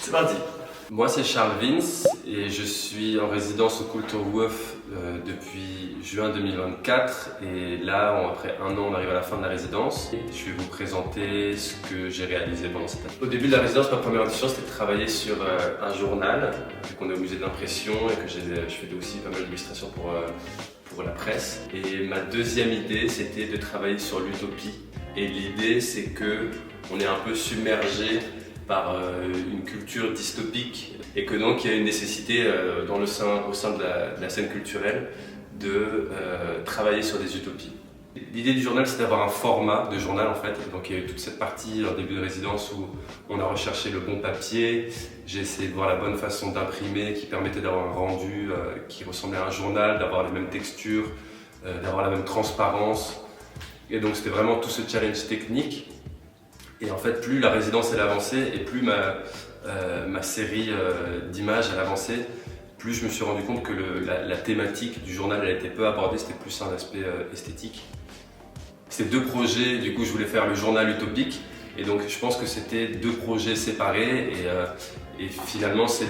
C'est parti. Moi c'est Charles Vince et je suis en résidence au Kulturhof depuis juin 2024 et là, après un an, on arrive à la fin de la résidence. Je vais vous présenter ce que j'ai réalisé pendant cette année. Au début de la résidence, ma première intention c'était de travailler sur un journal, vu qu'on est au musée de l'impression et que je fais aussi pas mal d'illustrations pour la presse. Et ma deuxième idée c'était de travailler sur l'utopie. Et l'idée c'est que on est un peu submergé par une culture dystopique et que donc il y a une nécessité au sein de la scène culturelle de travailler sur des utopies. L'idée du journal, c'est d'avoir un format de journal en fait. Donc il y a eu toute cette partie en début de résidence où on a recherché le bon papier. J'ai essayé de voir la bonne façon d'imprimer qui permettait d'avoir un rendu qui ressemblait à un journal, d'avoir les mêmes textures, d'avoir la même transparence. Et donc c'était vraiment tout ce challenge technique. Et en fait, plus la résidence elle avançait et plus ma série d'images elle avançait, plus je me suis rendu compte que la thématique du journal elle était peu abordée, c'était plus un aspect esthétique. C'était deux projets, du coup je voulais faire le journal utopique et donc je pense que c'était deux projets séparés et finalement c'est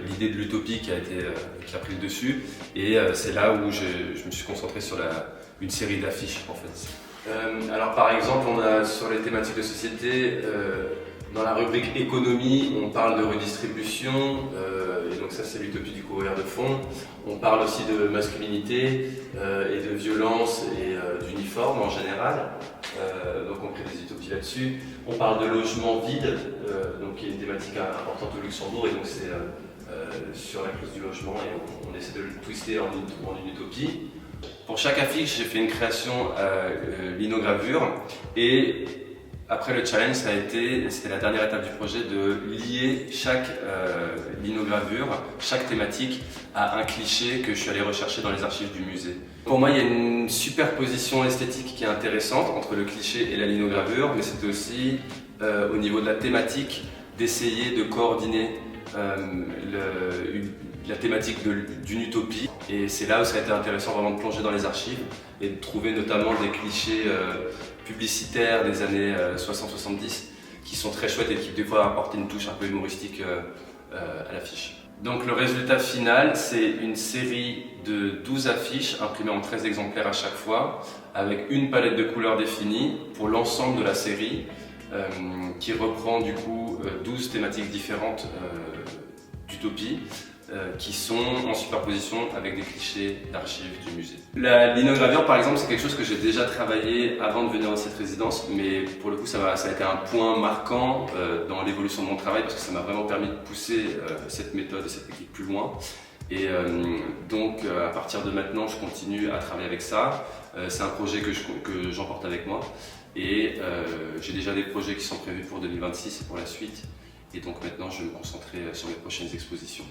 l'idée de l'utopie qui a pris le dessus et c'est là où je me suis concentré sur une série d'affiches en fait. Alors par exemple, on a sur les thématiques de société, dans la rubrique économie, on parle de redistribution, et donc ça c'est l'utopie du courrier de fond. On parle aussi de masculinité et de violence et d'uniforme en général, donc on crée des utopies là-dessus. On parle de logement vide, donc qui est une thématique importante au Luxembourg, et donc c'est sur la clause du logement et on essaie de le twister en une utopie. Pour chaque affiche, j'ai fait une création linogravure et après le challenge, c'était la dernière étape du projet, de lier chaque linogravure, chaque thématique à un cliché que je suis allé rechercher dans les archives du musée. Pour moi, il y a une superposition esthétique qui est intéressante entre le cliché et la linogravure, mais c'était aussi au niveau de la thématique d'essayer de coordonner la thématique d'une utopie. Et c'est là où ça a été intéressant vraiment de plonger dans les archives et de trouver notamment des clichés publicitaires des années 60-70 qui sont très chouettes et qui des fois apportent une touche un peu humoristique à l'affiche. Donc le résultat final, c'est une série de 12 affiches imprimées en 13 exemplaires à chaque fois avec une palette de couleurs définie pour l'ensemble de la série qui reprend du coup 12 thématiques différentes d'utopie qui sont en superposition avec des clichés d'archives du musée. La linogravure par exemple, c'est quelque chose que j'ai déjà travaillé avant de venir dans cette résidence, mais pour le coup ça a été un point marquant dans l'évolution de mon travail parce que ça m'a vraiment permis de pousser cette méthode et cette technique plus loin. Et donc à partir de maintenant je continue à travailler avec ça. C'est un projet que j'emporte avec moi et j'ai déjà des projets qui sont prévus pour 2026 et pour la suite. Et donc maintenant je vais me concentrer sur mes prochaines expositions.